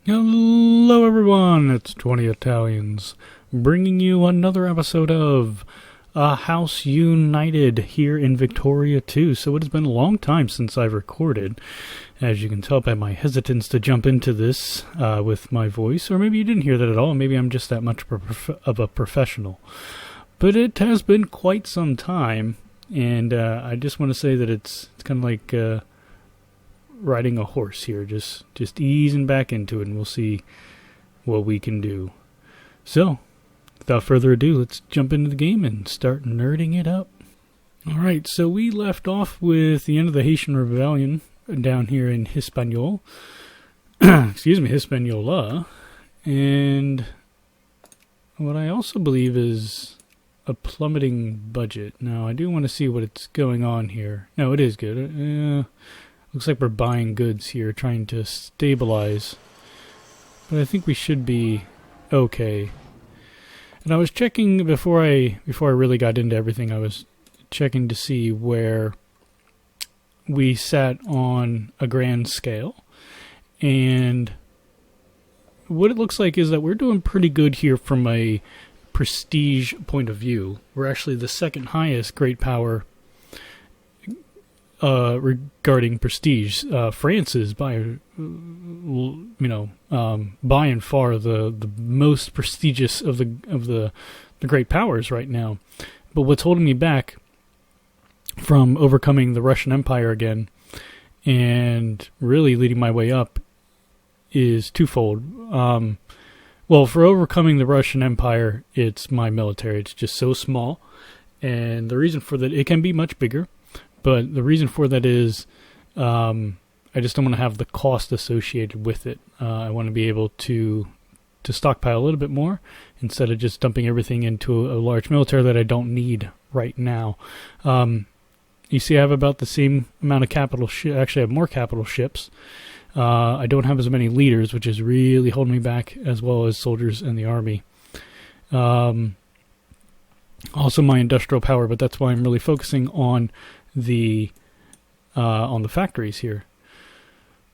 Hello everyone, it's 20 Italians, bringing you another episode of A House United here in Victoria too. So it has been a long time since I've recorded, as you can tell by my hesitance to jump into this with my voice, or maybe you didn't hear that at all, maybe I'm just that much of a professional. But it has been quite some time, and I just want to say that it's kind of like riding a horse here, just easing back into it, and we'll see what we can do. So, without further ado, let's jump into the game and start nerding it up. Alright, so we left off with the end of the Haitian Rebellion down here in Hispaniola, Hispaniola, and what I also believe is a plummeting budget. Now, I do want to see what's going on here. No, it is good. Looks like we're buying goods here, trying to stabilize. But I think we should be okay. And I was checking before I really got into everything, I was checking to see where we sat on a grand scale. And what it looks like is that we're doing pretty good here from a prestige point of view. We're actually the second highest great power regarding prestige. France is by and far the most prestigious of the great powers right now. But what's holding me back from overcoming the Russian Empire again and really leading my way up is twofold. Well, for overcoming the Russian Empire, it's my military. It's just so small, and the reason for that, it can be much bigger. But the reason for that is I just don't want to have the cost associated with it. I want to be able to stockpile a little bit more instead of just dumping everything into a large military that I don't need right now. You see, I have about the same amount of capital actually, I have more capital ships. I don't have as many leaders, which is really holding me back, as well as soldiers in the army. Also my industrial power, but that's why I'm really focusing on the factories here.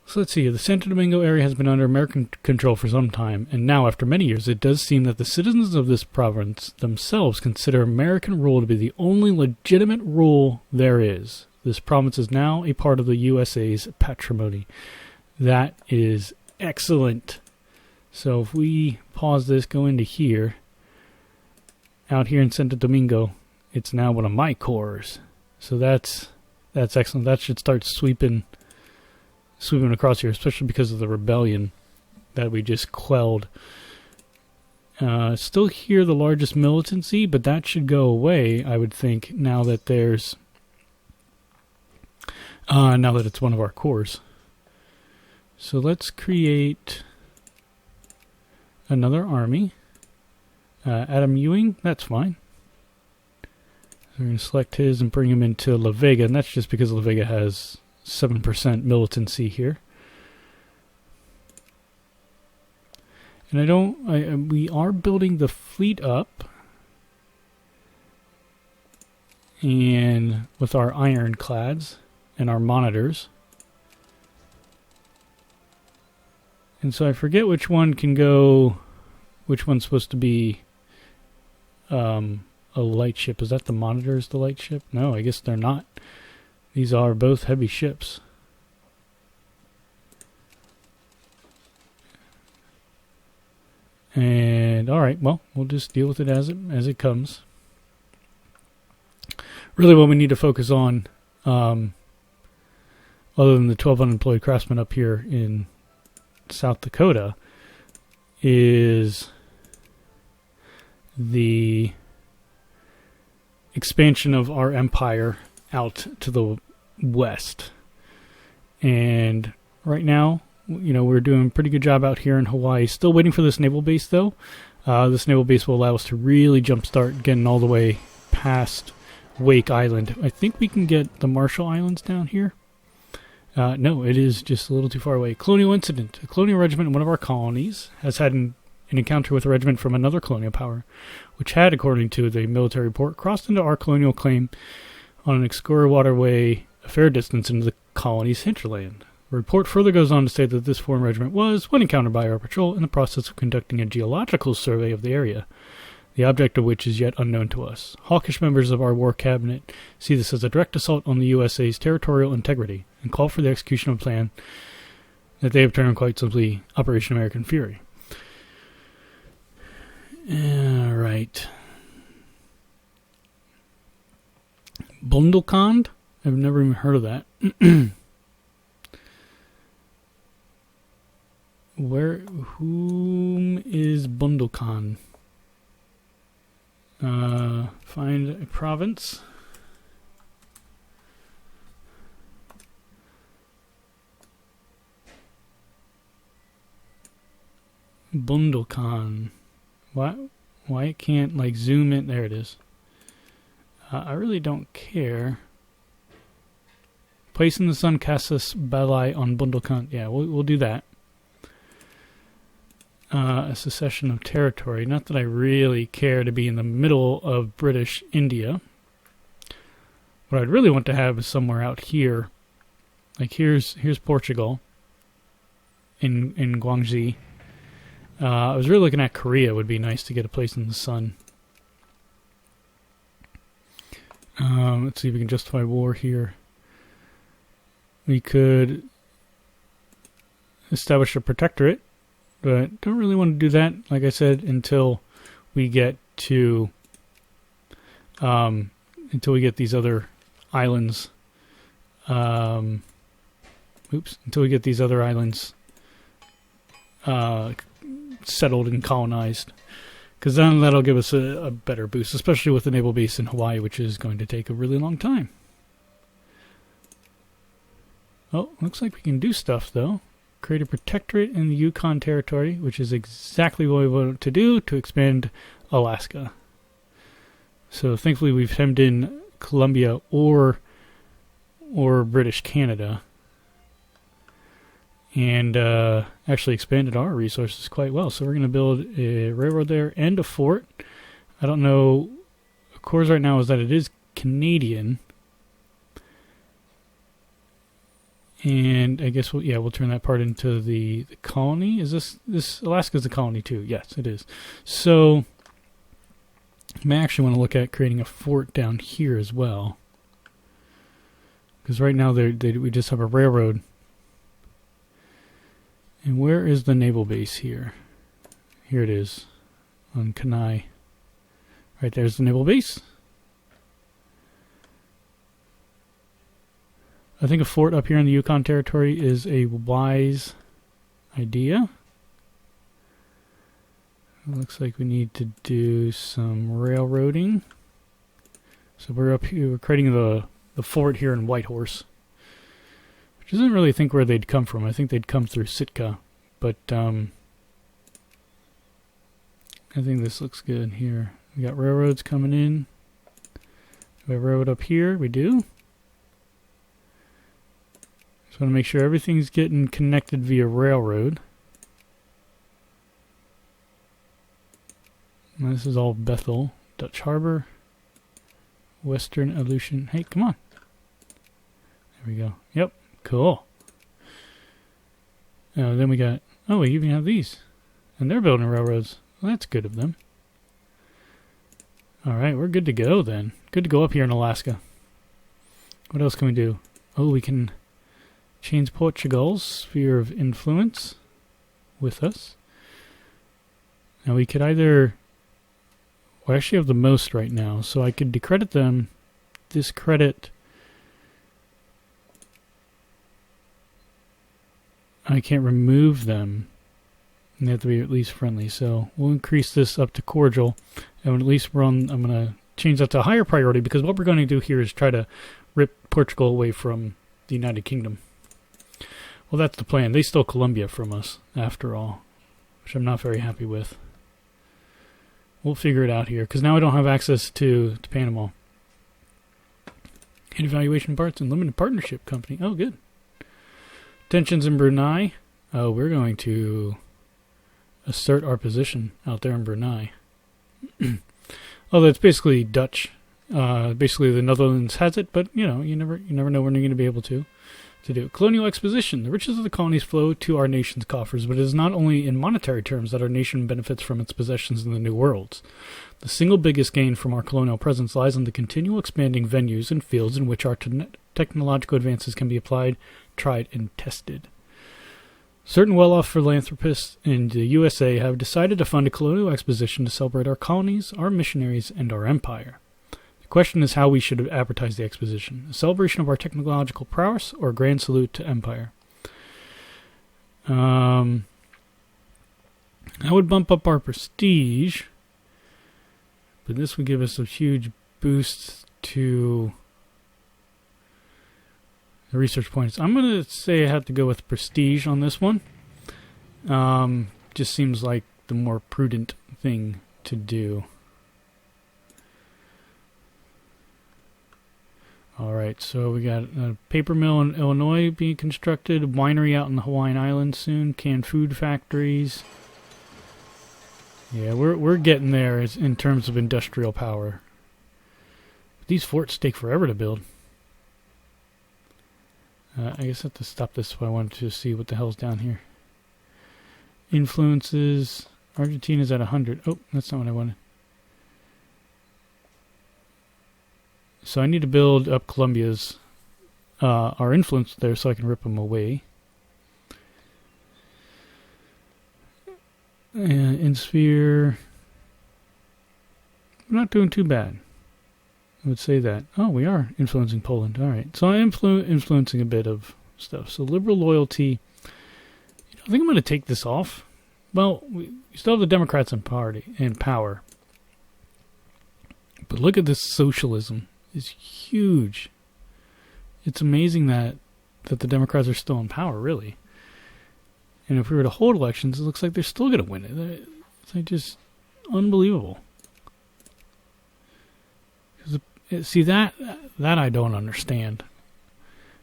So let's see, the Santo Domingo area has been under American control for some time, and now after many years it does seem that the citizens of this province themselves consider American rule to be the only legitimate rule there is. This province is now a part of the USA's patrimony. That is excellent. So if we pause this, go into here, out here in Santo Domingo, it's now one of my cores. So that's excellent. That should start sweeping across here, especially because of the rebellion that we just quelled. Still here the largest militancy, but that should go away, I would think, now that it's one of our cores. So let's create another army. Adam Ewing, that's fine. We're going to select his and bring him into La Vega, and that's just because La Vega has 7% militancy here. And we are building the fleet up, and with our ironclads and our monitors. And so I forget which one can go, which one's supposed to be a light ship. Is that the Monitor's the light ship? No, I guess they're not. These are both heavy ships. And alright, well, we'll just deal with it as it comes. Really what we need to focus on, other than the 12 unemployed craftsmen up here in South Dakota, is the expansion of our empire out to the west. And right now, we're doing a pretty good job out here in Hawaii. Still waiting for this naval base, though. This naval base will allow us to really jumpstart getting all the way past Wake Island. I think we can get the Marshall Islands down here. No, it is just a little too far away. Colonial Incident. A colonial regiment in one of our colonies has had an encounter with a regiment from another colonial power, which had, according to the military report, crossed into our colonial claim on an obscure waterway a fair distance into the colony's hinterland. The report further goes on to say that this foreign regiment was, when encountered by our patrol, in the process of conducting a geological survey of the area, the object of which is yet unknown to us. Hawkish members of our war cabinet see this as a direct assault on the USA's territorial integrity and call for the execution of a plan that they have termed quite simply Operation American Fury. All right. Bundelkhand? I've never even heard of that. Whom is Bundelkhand? Find a province. Bundelkhand. Why it can't like zoom in? There it is. I really don't care. Place in the sun casus belli on Bundelkhand. Yeah, we'll do that. A secession of territory. Not that I really care to be in the middle of British India. What I'd really want to have is somewhere out here. Like here's Portugal in Guangxi. I was really looking at Korea. It would be nice to get a place in the sun. Let's see if we can justify war here. We could establish a protectorate, but don't really want to do that, like I said, until we get to until we get these other islands. Until we get these other islands settled and colonized, because then that'll give us a better boost, especially with the naval base in Hawaii, which is going to take a really long time. Oh, looks like we can do stuff though. Create a protectorate in the Yukon Territory, which is exactly what we want to do to expand Alaska. So thankfully we've hemmed in Columbia or British Canada, and actually expanded our resources quite well. So we're going to build a railroad there and a fort. I don't know. Of course, right now is that it is Canadian, and I guess we'll turn that part into the colony. Is this Alaska's a colony too? Yes, it is. So I may actually want to look at creating a fort down here as well, because right now we just have a railroad. And where is the naval base here? Here it is, on Kenai. Right there's the naval base. I think a fort up here in the Yukon Territory is a wise idea. It looks like we need to do some railroading. So we're up here, we're creating the fort here in Whitehorse. Which doesn't really think where they'd come from. I think they'd come through Sitka. But I think this looks good here. We got railroads coming in. Do we have a railroad up here? We do. Just want to make sure everything's getting connected via railroad. And this is all Bethel. Dutch Harbor. Western Aleutian. Hey, come on. There we go. Yep. Cool. Then we got... Oh, we even have these. And they're building railroads. Well, that's good of them. Alright, we're good to go then. Good to go up here in Alaska. What else can we do? Oh, we can change Portugal's sphere of influence with us. Now we could either... We actually have the most right now, so I could decredit them, discredit... I can't remove them. And they have to be at least friendly. So we'll increase this up to cordial. And at least I'm going to change that to a higher priority, because what we're going to do here is try to rip Portugal away from the United Kingdom. Well, that's the plan. They stole Colombia from us, after all, which I'm not very happy with. We'll figure it out here, because now I don't have access to Panama. Hit evaluation parts and limited partnership company. Oh, good. Tensions in Brunei. Oh, we're going to assert our position out there in Brunei. Although it's basically Dutch. Basically the Netherlands has it, but you never know when you're going to be able to. to do. Colonial exposition. The riches of the colonies flow to our nation's coffers, but it is not only in monetary terms that our nation benefits from its possessions in the New Worlds. The single biggest gain from our colonial presence lies in the continual expanding venues and fields in which our technological advances can be applied, tried, and tested. Certain well-off philanthropists in the USA have decided to fund a colonial exposition to celebrate our colonies, our missionaries, and our empire. The question is how we should advertise the exposition: a celebration of our technological prowess or a grand salute to empire? I would bump up our prestige, but this would give us a huge boost to the research points. I'm going to say I have to go with prestige on this one. Just seems like the more prudent thing to do. Alright, so we got a paper mill in Illinois being constructed, a winery out in the Hawaiian Islands soon, canned food factories. Yeah, we're getting there in terms of industrial power. These forts take forever to build. I guess I have to stop this if I wanted to see what the hell's down here. Influences. Argentina's at 100. Oh, that's not what I wanted. So I need to build up Colombia's our influence there so I can rip them away. In sphere, we're not doing too bad. I would say that. Oh, we are influencing Poland. All right. So I'm influencing a bit of stuff. So liberal loyalty. I think I'm going to take this off. Well, we still have the Democrats in power. But look at this socialism. It's huge. It's amazing that the Democrats are still in power, really. And if we were to hold elections, it looks like they're still going to win it. It's like just unbelievable. See, that I don't understand.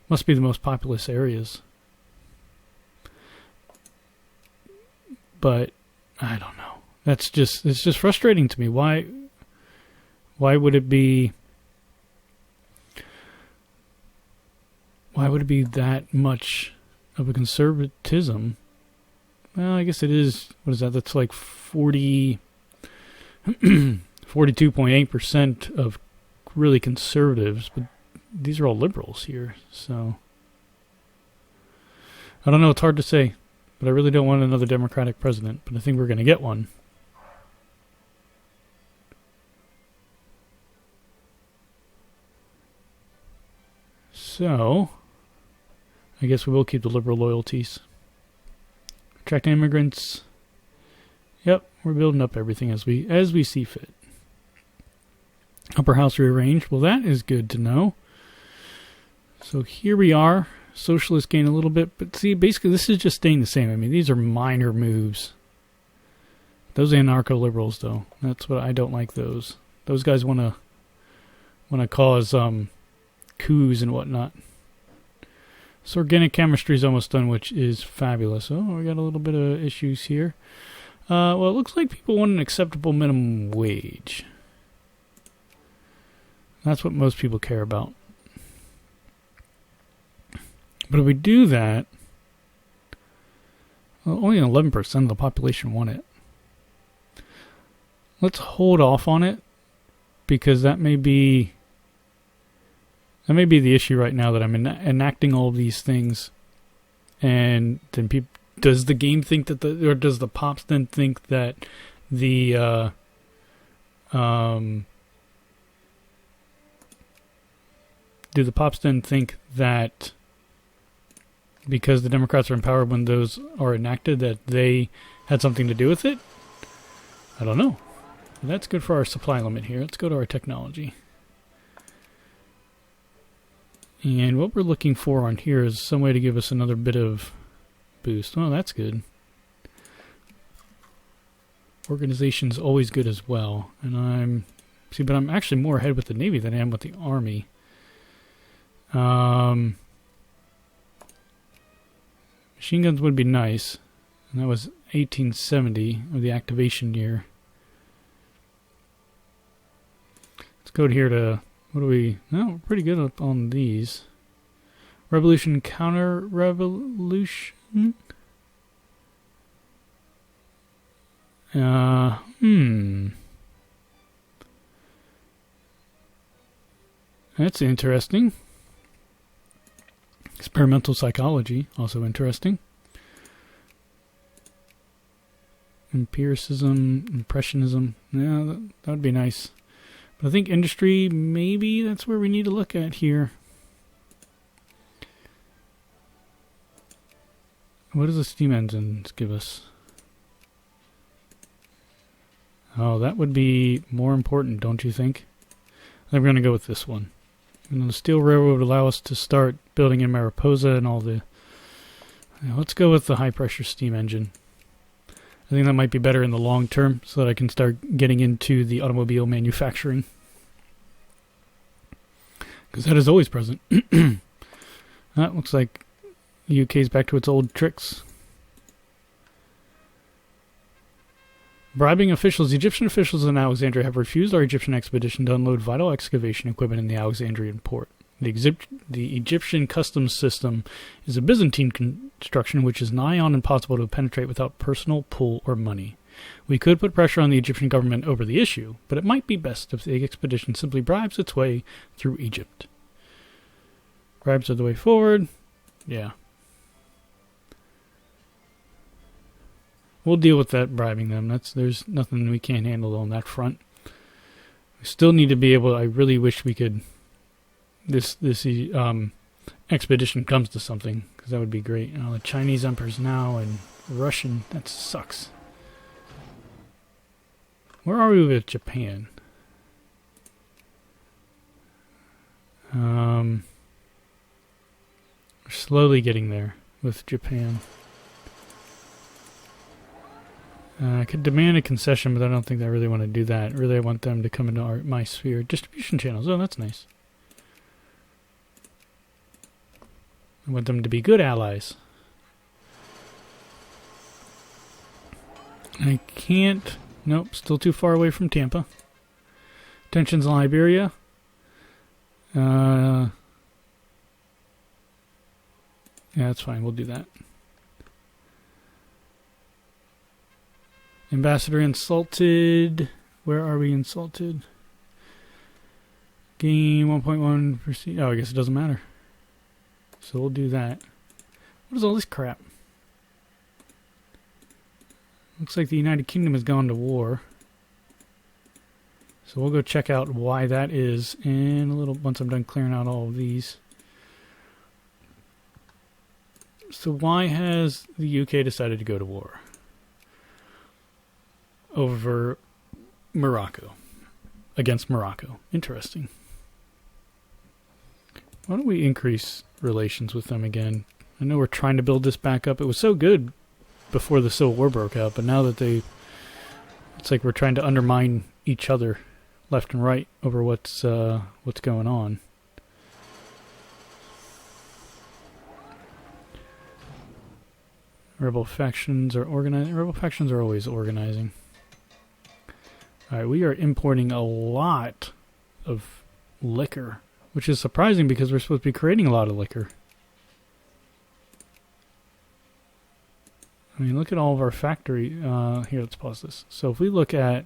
Must be the most populous areas. But I don't know. It's just frustrating to me. Why would it be that much of a conservatism? Well, I guess it is. What is that? That's like 42.8% of really conservatives, but these are all liberals here, so I don't know. It's hard to say, but I really don't want another Democratic president, but I think we're going to get one. So I guess we will keep the liberal loyalties. Attract immigrants. Yep, we're building up everything as we see fit. Upper house rearranged. Well, that is good to know. So here we are. Socialists gain a little bit, but see, basically this is just staying the same. I mean, these are minor moves. Those anarcho-liberals, though, that's what I don't like. Those guys want to cause coups and whatnot. So organic chemistry is almost done, which is fabulous. Oh, we got a little bit of issues here. Well, it looks like people want an acceptable minimum wage. That's what most people care about. But if we do that, well, only 11% of the population want it. Let's hold off on it, because that may be the issue right now, that I'm enacting all of these things, and then does the game think that or does the pops then think that the do the pops then think that because the Democrats are in power when those are enacted that they had something to do with it? I don't know. But that's good for our supply limit here. Let's go to our technology. And what we're looking for on here is some way to give us another bit of boost. Oh, that's good. Organization's always good as well. And but I'm actually more ahead with the Navy than I am with the Army. Machine guns would be nice. And that was 1870, or the activation year. Let's go here to, what do we, no, we're pretty good on these. Revolution, counter-revolution? That's interesting. Experimental psychology, also interesting. Empiricism, impressionism. Yeah, that would be nice. But I think industry, maybe that's where we need to look at here. What does the steam engines give us? Oh, that would be more important, don't you think? I think we're going to go with this one. And the steel railroad would allow us to start building in Mariposa and all the... let's go with the high-pressure steam engine. I think that might be better in the long term so that I can start getting into the automobile manufacturing. Because that is always present. That looks like the UK's back to its old tricks. Bribing officials. The Egyptian officials in Alexandria have refused our Egyptian expedition to unload vital excavation equipment in the Alexandrian port. The Egyptian customs system is a Byzantine construction which is nigh on impossible to penetrate without personal pull or money. We could put pressure on the Egyptian government over the issue, but it might be best if the expedition simply bribes its way through Egypt. Bribes are the way forward. Yeah. We'll deal with that bribing them. There's nothing we can't handle on that front. We still need to be able... I really wish we could... This expedition comes to something, because that would be great. The Chinese emperors now and Russian, that sucks. Where are we with Japan? We're slowly getting there with Japan. I could demand a concession, but I don't think I really want to do that. Really, I want them to come into my sphere. Distribution channels. Oh, that's nice. I want them to be good allies. I can't... Nope, still too far away from Tampa. Tensions in Liberia. Yeah, that's fine. We'll do that. Ambassador insulted. Where are we insulted? Gain 1.1%. Oh, I guess it doesn't matter. So we'll do that. What is all this crap? Looks like the United Kingdom has gone to war. So we'll go check out why that is in a little, once I'm done clearing out all of these. So why has the UK decided to go to war? Over Morocco. Against Morocco. Interesting. Why don't we increase relations with them again? I know we're trying to build this back up. It was so good before the Civil War broke out, but now that it's like we're trying to undermine each other left and right over what's going on. Rebel factions are organizing. Rebel factions are always organizing. Alright, we are importing a lot of liquor, which is surprising because we're supposed to be creating a lot of liquor. I mean, look at all of our factory. Here, let's pause this. So if we look at...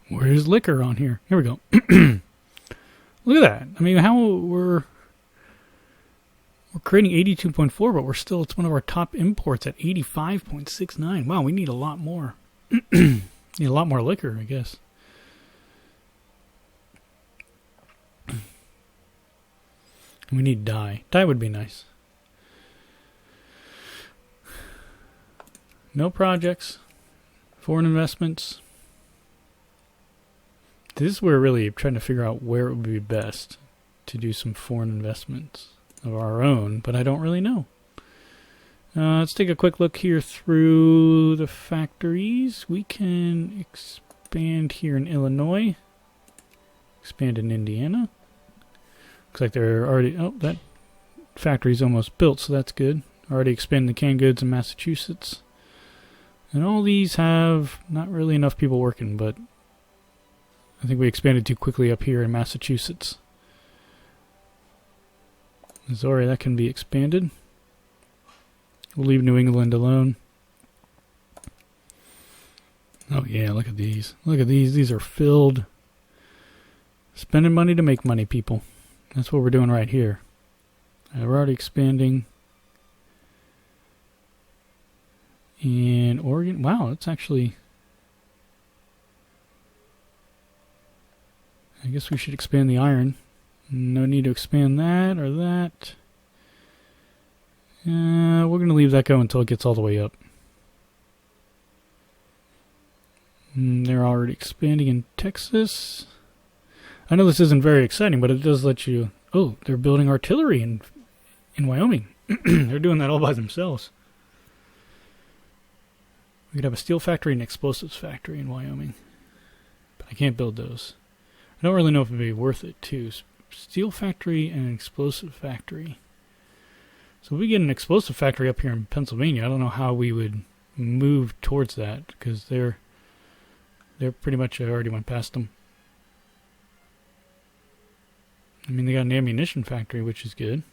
Where's liquor on here? Here we go. Look at that. I mean, how we're creating 82.4, but we're still, it's one of our top imports at 85.69. Wow, we need a lot more. Need a lot more liquor, I guess. We need dye. Dye would be nice. No projects. Foreign investments. This is where really I'm trying to figure out where it would be best to do some foreign investments of our own, but I don't really know. Let's take a quick look here through the factories. We can expand here in Illinois. Expand in Indiana. Looks like they're already... Oh, that factory's almost built, so that's good. Already expanding the canned goods in Massachusetts. And all these have not really enough people working, but I think we expanded too quickly up here in Massachusetts. Missouri, that can be expanded. We'll leave New England alone. Oh yeah, look at these. Look at these. These are filled. Spending money to make money, people. That's what we're doing right here. We're already expanding. In Oregon. Wow, it's actually... I guess we should expand the iron. No need to expand that or that. We're going to leave that go until it gets all the way up. They're already expanding in Texas. I know this isn't very exciting, but it does let you... Oh, they're building artillery in Wyoming. They're doing that all by themselves. We could have a steel factory and explosives factory in Wyoming. But I can't build those. I don't really know if it'd be worth it, too. Steel factory and an explosive factory. So if we get an explosive factory up here in Pennsylvania, I don't know how we would move towards that, because they're pretty much, I already went past them. I mean, they got an ammunition factory, which is good.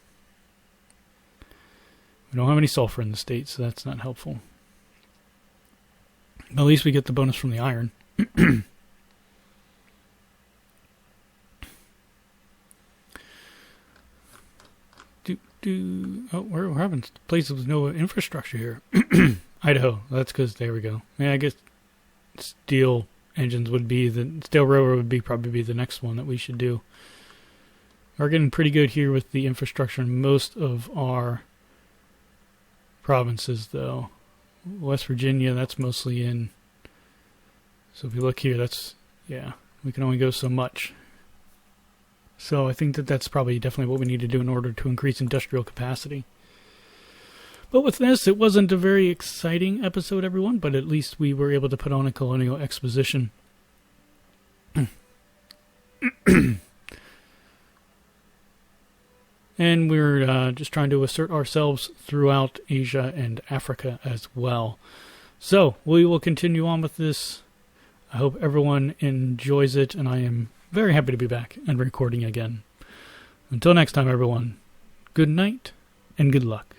We don't have any sulfur in the state, so that's not helpful. At least we get the bonus from the iron. Oh, we're having places with no infrastructure here. Idaho. That's because, there we go. Yeah, I guess steel engines would be steel railroad would be probably the next one that we should do. We're getting pretty good here with the infrastructure in most of our provinces, though. West Virginia, that's mostly in. So if you look here, we can only go so much. So I think that's probably definitely what we need to do in order to increase industrial capacity. But with this, it wasn't a very exciting episode, everyone, but at least we were able to put on a colonial exposition. And we're just trying to assert ourselves throughout Asia and Africa as well. So we will continue on with this. I hope everyone enjoys it, and I am very happy to be back and recording again. Until next time, everyone, good night and good luck.